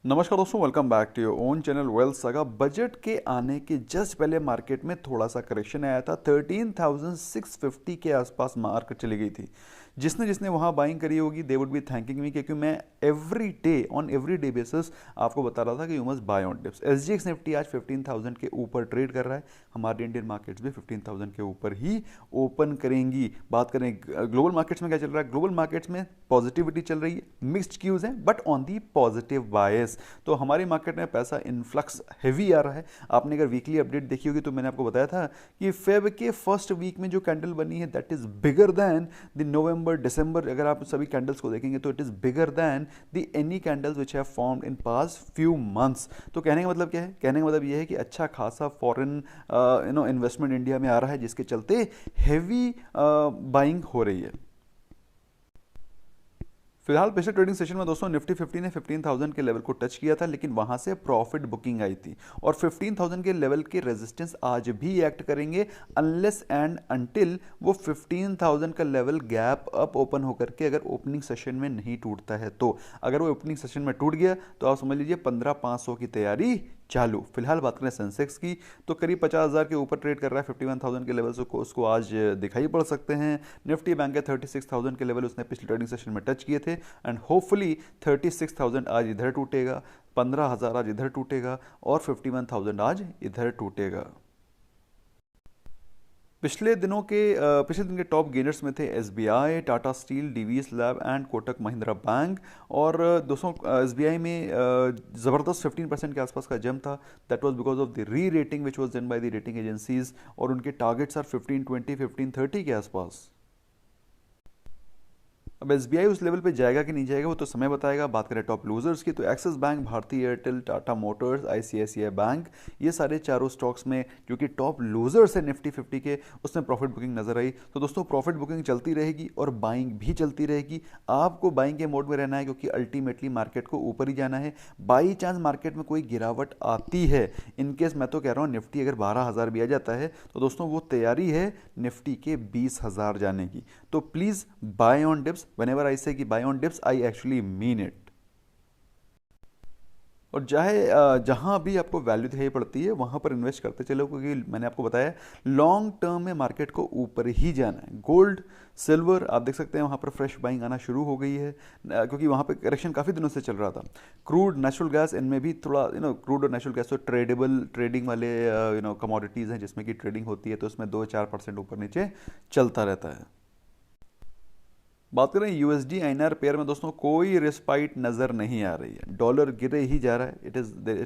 नमस्कार दोस्तों, welcome back to your own channel Wealth Saga. Budget के आने के जस्ट पहले मार्केट में थोड़ा सा करेक्शन आया था। 13,650 के आसपास मार्केट चली गई थी। जिसने जिसने वहाँ बाइंग करी होगी दे वुड बी थैंकिंग मी, क्योंकि मैं एवरी डे बेसिस आपको बता रहा था कि you must buy on dips. SGX Nifty आज 15,000 के ऊपर ट्रेड कर रहा है। हमारे इंडियन मार्केट्स भी 15,000 के ऊपर ही ओपन करेंगी। बात करें ग्लोबल मार्केट्स में क्या चल रहा है, ग्लोबल मार्केट्स में पॉजिटिविटी चल रही है, मिक्स्ड क्यूज हैं बट ऑन दी पॉजिटिव बायस। तो हमारी मार्केट में पैसा इनफ्लक्स हैवी आ रहा है। आपने अगर वीकली अपडेट देखी होगी तो मैंने आपको बताया था कि फेब के फर्स्ट वीक में जो कैंडल बनी है that is bigger than the November December. अगर आप सभी कैंडल्स को देखेंगे तो it is bigger than the any candles which have formed in past few months. तो कहने का मतलब क्या है, कहने का मतलब यह है कि अच्छा खासा फॉरेन इन्वेस्टमेंट इंडिया में आ रहा है, जिसके चलते हैवी बाइंग हो रही है। फिलहाल पिछले ट्रेडिंग सेशन में दोस्तों निफ्टी 50 ने 15,000 के लेवल को टच किया था, लेकिन वहां से प्रॉफिट बुकिंग आई थी और 15,000 के लेवल के रेजिस्टेंस आज भी एक्ट करेंगे अनलेस एंड अनटिल वो 15,000 का लेवल गैप अप ओपन होकर के अगर ओपनिंग सेशन में नहीं टूटता है। तो अगर वो ओपनिंग सेशन में टूट गया तो आप समझ लीजिए 15,500 की तैयारी चालू। फिलहाल बात करें सेंसेक्स की तो करीब 50,000 के ऊपर ट्रेड कर रहा है। 51,000 के लेवल से उसको आज दिखाई पड़ सकते हैं। निफ्टी बैंक के 36,000 के लेवल उसने पिछले ट्रेडिंग सेशन में टच किए थे एंड होपफुली 36,000 आज इधर टूटेगा, 15,000 आज इधर टूटेगा और 51,000 आज इधर टूटेगा। पिछले दिन के टॉप गेनर्स में थे SBI, Tata steel, DVS lab and Kotak Mahindra bank. और दोस्तों एसबीआई में ज़बरदस्त 15% के आसपास का जंप था। That was because of the री rating which was done by the rating agencies और उनके टारगेट्स आर 1520 1530 के आसपास। अब एसबीआई उस लेवल पे जाएगा कि नहीं जाएगा वो तो समय बताएगा। बात करें टॉप लूजर्स की तो एक्सिस बैंक, भारती एयरटेल, टाटा मोटर्स, आईसीआईसीआई बैंक, ये सारे चारों स्टॉक्स में जो कि टॉप लूजर्स है निफ्टी 50 के, उसमें प्रॉफिट बुकिंग नजर आई। तो दोस्तों प्रॉफिट बुकिंग चलती रहेगी और बाइंग भी चलती रहेगी। आपको बाइंग के मोड में रहना है क्योंकि अल्टीमेटली मार्केट को ऊपर ही जाना है। बाई चांस मार्केट में कोई गिरावट आती है, इनकेस मैं तो कह रहा हूँ निफ्टी अगर 12,000 भी आ जाता है तो दोस्तों वो तैयारी है निफ्टी के 20,000 जाने की। तो please buy on dips. whenever I say कि buy on dips I actually mean it। और चाहे जहां भी आपको वैल्यू दिखाई पड़ती है वहां पर इन्वेस्ट करते चलो, क्योंकि मैंने आपको बताया लॉन्ग टर्म में मार्केट को ऊपर ही जाना है। गोल्ड, सिल्वर आप देख सकते हैं वहां पर फ्रेश बाइंग आना शुरू हो गई है क्योंकि वहां पर करेक्शन काफ़ी दिनों से चल रहा था। क्रूड, नेचुरल गैस, इनमें भी थोड़ा क्रूड और नेचुरल गैस तो ट्रेडिंग वाले कमोडिटीज़ हैं जिसमें कि ट्रेडिंग होती है, तो उसमें 2-4% ऊपर नीचे चलता रहता है। बात करें यूएसडी आईएनआर पेयर में दोस्तों कोई रिस्पाइट नजर नहीं आ रही है। डॉलर गिरे ही जा रहा है, it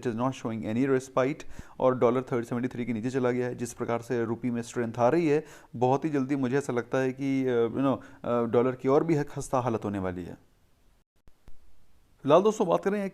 is not showing any respite और डॉलर 373 के नीचे चला गया है। जिस प्रकार से रुपी में स्ट्रेंथ आ रही है बहुत ही जल्दी मुझे ऐसा लगता है कि डॉलर की और भी खस्ता हालत होने वाली है। फिलहाल दोस्तों बात करें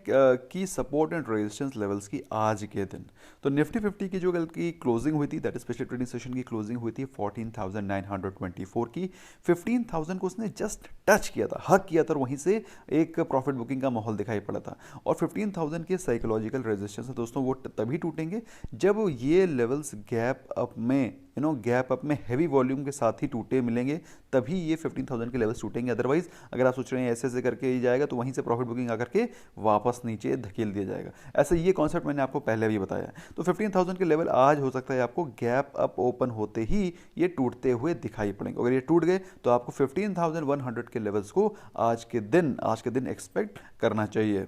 की सपोर्ट एंड रेजिस्टेंस लेवल्स की आज के दिन, तो निफ्टी 50 की जो कल की क्लोजिंग हुई थी दैट इज पिछले ट्रेडिंग सेशन की क्लोजिंग हुई थी 14,924 की। 15,000 को उसने जस्ट टच किया था, हक किया था और वहीं से एक प्रॉफिट बुकिंग का माहौल दिखाई पड़ा था। और 15,000 के साइकोलॉजिकल रेजिस्टेंस दोस्तों वो तभी टूटेंगे जब ये लेवल्स गैप अप में हैवी वॉल्यूम के साथ ही टूटे मिलेंगे, तभी ये 15,000 के लेवल्स टूटेंगे। अदरवाइज अगर आप सोच रहे हैं ऐसे करके ही जाएगा तो वहीं से प्रॉफिट बुकिंग आकर के वापस नीचे धकेल दिया जाएगा। ऐसा ये कॉन्सेप्ट मैंने आपको पहले भी बताया है। तो 15,000 के लेवल आज हो सकता है आपको गैप अप ओपन होते ही ये टूटते हुए दिखाई पड़ेंगे। अगर ये टूट गए तो आपको 15,100 के लेवल्स को आज के दिन एक्सपेक्ट करना चाहिए।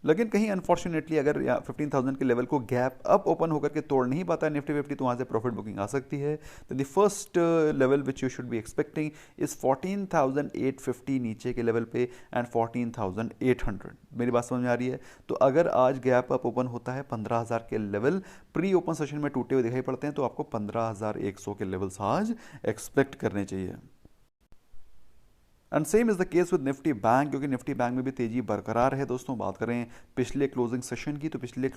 लेकिन कहीं अनफॉर्चुनेटली अगर 15,000 के लेवल को गैप अप ओपन होकर के तोड़ नहीं पाता है निफ्टी 50 तो वहाँ से प्रॉफिट बुकिंग आ सकती है। तो the first level which you should be expecting is 14,850 नीचे के लेवल पे एंड 14,800। मेरी बात समझ में आ रही है? तो अगर आज गैप अप ओपन होता है 15,000 के लेवल प्री ओपन सेशन में टूटे हुए दिखाई पड़ते हैं तो आपको 15,100 के लेवल्स आज एक्सपेक्ट करने चाहिए। And same is the case with Nifty bank, क्योंकि निफ्टी बैंक में भी तेजी बरकरार है। दोस्तों बात करें पिछले क्लोजिंग सेशन की तो पिछले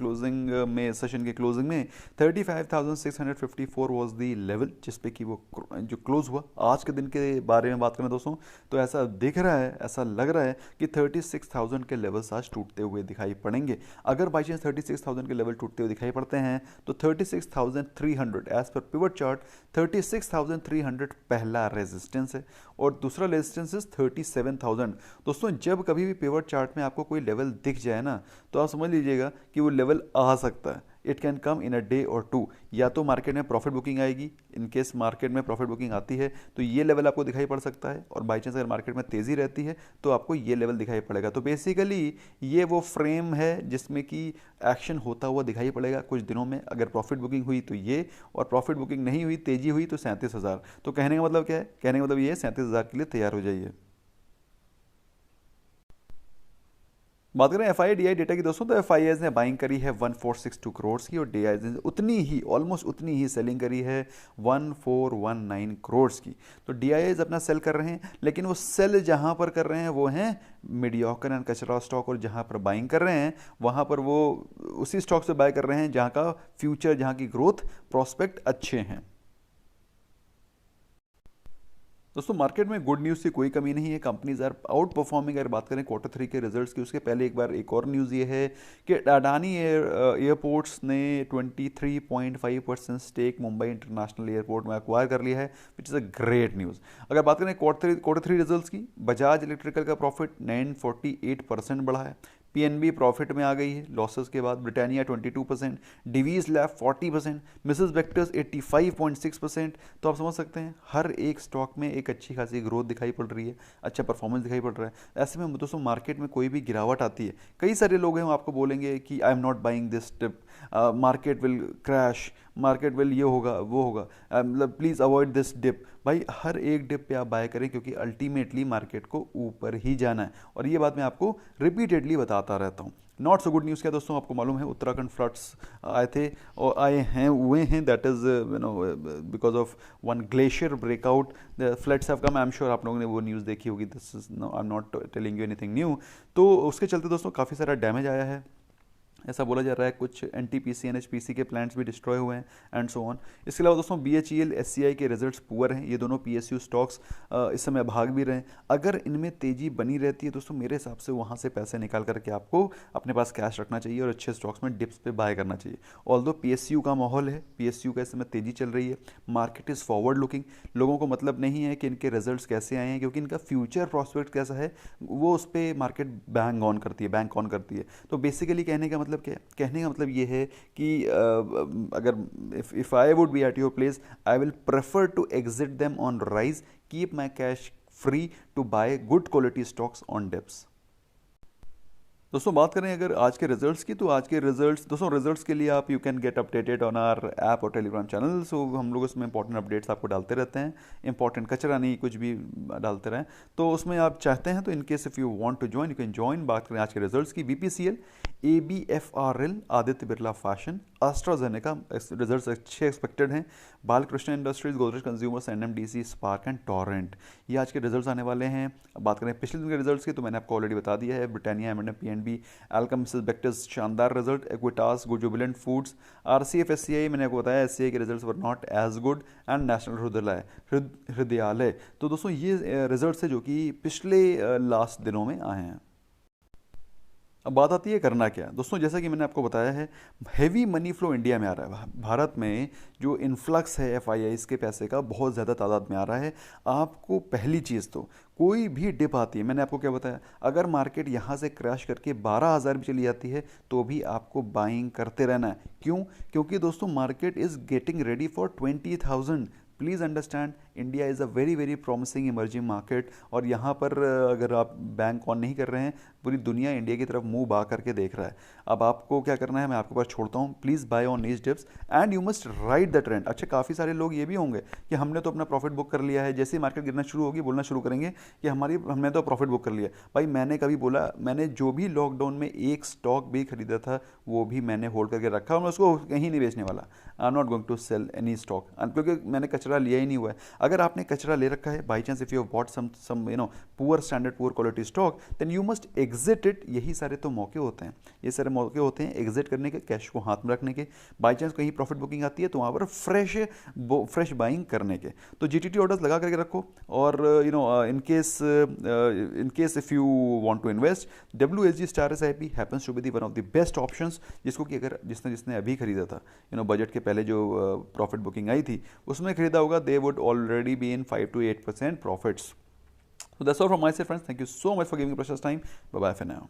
सेशन के क्लोजिंग में 35,654 वाज द लेवल जिस पे कि वो जो क्लोज हुआ। आज के दिन के बारे में बात करें दोस्तों तो ऐसा दिख रहा है, ऐसा लग रहा है कि 36,000 के लेवल्स आज टूटते हुए दिखाई पड़ेंगे। अगर बाई चांस 36,000 के लेवल टूटते हुए दिखाई पड़ते हैं तो 36,300 एज पर पिवट चार्ट 36,300 पहला रेजिस्टेंस है और दूसरा रेजिस्टेंस इज 37,000। दोस्तों जब कभी भी पिवट चार्ट में आपको कोई लेवल दिख जाए ना, तो आप समझ लीजिएगा कि वो लेवल आ सकता है। It can come in a day और टू। या तो मार्केट में प्रॉफिट बुकिंग आएगी, इन केस मार्केट में प्रॉफिट बुकिंग आती है तो ये लेवल आपको दिखाई पड़ सकता है, और बाई चांस अगर मार्केट में तेज़ी रहती है तो आपको ये लेवल दिखाई पड़ेगा। तो बेसिकली ये वो फ्रेम है जिसमें कि एक्शन होता हुआ दिखाई पड़ेगा कुछ दिनों में। अगर प्रॉफिट बुकिंग हुई तो ये, और प्रॉफिट बुकिंग नहीं हुई, तेजी हुई तो 37,000। तो कहने का मतलब क्या है? कहने का मतलब ये है 37,000 के लिए तैयार हो जाइए। बात करें F I D I data की दोस्तों, तो एफ आई ने बाइंग करी है 1462 करोड़ की, और डी आई ने उतनी ही, ऑलमोस्ट उतनी ही सेलिंग करी है 1419 करोड़ की। तो डी आई अपना सेल कर रहे हैं, लेकिन वो सेल जहां पर कर रहे हैं वो हैं मीडियोकर एंड कचरा स्टॉक, और जहां पर बाइंग कर रहे हैं वहां पर वो उसी स्टॉक से बाय कर रहे हैं जहां का फ्यूचर, जहां की ग्रोथ प्रॉस्पेक्ट अच्छे हैं। दोस्तों मार्केट में गुड न्यूज़ की कोई कमी नहीं है, कंपनीज आर आउट परफॉर्मिंग। अगर बात करें क्वार्टर 3 के रिजल्ट्स की, उसके पहले एक बार एक और न्यूज़ ये है कि अडानी एयरपोर्ट्स ने 23.5% स्टेक मुंबई इंटरनेशनल एयरपोर्ट में एक्वायर कर लिया है, which is a great news. अगर बात करें क्वार्टर 3 रिजल्ट्स की, बजाज इलेक्ट्रिकल का प्रॉफिट 948% बढ़ा है, पीएनबी प्रॉफिट में आ गई है लॉसेस के बाद, ब्रिटानिया 22%, डिवीज लैब 40%, मिसेस वेक्टर्स 85.6%। तो आप समझ सकते हैं हर एक स्टॉक में एक अच्छी खासी ग्रोथ दिखाई पड़ रही है, अच्छा परफॉर्मेंस दिखाई पड़ रहा है। ऐसे में दोस्तों मार्केट में कोई भी गिरावट आती है, कई सारे लोग हैं वो आपको बोलेंगे कि आई am not buying this tip, market will crash, market will ये होगा वो होगा, मतलब प्लीज़ अवॉइड दिस डिप। भाई हर एक डिप पे आप बाय करें, क्योंकि अल्टीमेटली मार्केट को ऊपर ही जाना है, और ये बात मैं आपको रिपीटेडली बताता रहता हूँ। नॉट सो गुड न्यूज़ क्या दोस्तों, आपको मालूम है उत्तराखंड फ्लड्स आए थे और आए हैं हुए हैं, that is because of one glacier breakout the floods have come. I am sure आप लोगों ने वो न्यूज़ देखी होगी, this is no, I am not telling you anything new. तो उसके चलते दोस्तों काफ़ी सारा डैमेज आया है, ऐसा बोला जा रहा है। कुछ एनटीपीसी एनएचपीसी के प्लांट्स भी डिस्ट्रॉय हुए हैं एंड सो ऑन। इसके अलावा दोस्तों बीएचईएल एससीआई के रिजल्ट्स पुअर हैं, ये दोनों पीएसयू स्टॉक्स इस समय भाग भी रहे हैं। अगर इनमें तेजी बनी रहती है दोस्तों, मेरे हिसाब से वहाँ से पैसे निकाल करके आपको अपने पास कैश रखना चाहिए और अच्छे स्टॉक्स में डिप्स पे बाय करना चाहिए। ऑल्दो पीएसयू का माहौल है, पीएसयू का इस समय तेजी चल रही है, मार्केट इज़ फॉरवर्ड लुकिंग। लोगों को मतलब नहीं है कि इनके रिजल्ट्स कैसे आए हैं, क्योंकि इनका फ्यूचर प्रॉस्पेक्ट कैसा है वो उस पर मार्केट बैंक ऑन करती है। तो बेसिकली कहने का मतलब क्या है? कहने का मतलब ये है कि अगर if I would be at your place, I will prefer to exit them on rise, keep my cash free to buy good quality stocks on dips. दोस्तों बात करें अगर आज के रिजल्ट्स की, तो आज के रिजल्ट्स दोस्तों, रिजल्ट्स के लिए आप you can get updated on our app और टेलीग्राम चैनल। सो हम लोग उसमें इंपॉर्टेंट अपडेट्स आपको डालते रहते हैं, इंपॉर्टेंट कचरा नहीं कुछ भी डालते रहें। तो उसमें आप चाहते हैं तो in case if you want to join you can join. बात करें आज के रिजल्ट्स की, BPCL, ABFRL, Aditya Birla fashion, AstraZeneca results अच्छे एक्सपेक्टेड हैं, Balkrishna industries, Godrej consumers, NMDC, Sparc and Torrent, ये आज के रिजल्ट्स आने वाले हैं। बात करें पिछले दिन के रिजल्ट्स की, तो मैंने आपको ऑलरेडी बता दिया है, ब्रिटानिया, एम&एम, पीएनबी, एल्केम, मिसेस बेक्टर्स शानदार result, Equitas, Jubilant Foods, RCF, SCI मैंने आपको बताया एससीआई के results were not as good, and National Hrudayalaya. तो दोस्तों ये रिजल्ट्स है जो कि पिछले लास्ट दिनों में आए हैं। अब बात आती है करना क्या है दोस्तों, जैसा कि मैंने आपको बताया है, हैवी मनी फ्लो इंडिया में आ रहा है। भारत में जो इन्फ्लक्स है एफआईआईज के पैसे का बहुत ज़्यादा तादाद में आ रहा है। आपको पहली चीज़ तो कोई भी डिप आती है, मैंने आपको क्या बताया, अगर मार्केट यहाँ से क्रैश करके 12,000 भी चली जाती है तो भी आपको बाइंग करते रहना है। क्यों? क्योंकि दोस्तों market is getting ready for 20,000। Please understand, India is a very very promising emerging market, और यहाँ पर अगर आप बैंक ऑन नहीं कर रहे हैं, पूरी दुनिया इंडिया की तरफ मुंह बा करके देख रहा है। अब आपको क्या करना है मैं आपके पास छोड़ता हूँ, please buy on knees dips and you must ride the trend. अच्छा, काफ़ी सारे लोग ये भी होंगे कि हमने तो अपना प्रॉफिट बुक कर लिया है, जैसे ही मार्केट गिरना शुरू होगी बोलना शुरू करेंगे कि हमने तो प्रॉफिट बुक कर लिया। भाई मैंने कभी बोला, मैंने जो भी लॉकडाउन में एक स्टॉक भी खरीदा था वो भी मैंने होल्ड करके रखा, और मैं उसको कहीं नहीं बेचने वाला। I am not going to sell any stock, क्योंकि मैंने कचरा लिया ही नहीं हुआ है। अगर आपने कचरा ले रखा है, by chance if you have bought some poor standard poor quality stock, then you must exit it. यही सारे तो मौके होते हैं, ये सारे मौके होते हैं एग्जिट करने के, कैश को हाथ में रखने के। बाई चांस कहीं प्रॉफिट बुकिंग आती है तो वहाँ पर फ्रेश बाइंग करने के। तो जीटीटी ऑर्डर्स लगा करके रखो, और in case if you want to invest, WSG star SIP happens to be one of the best options, जिसको कि अगर जिसने अभी खरीदा था बजट के पहले जो प्रॉफिट बुकिंग आई थी उसमें खरीदा होगा, they would already be in 5 to 8% profits. So that's all from my side, friends. Thank you so much for giving precious time. Bye bye for now.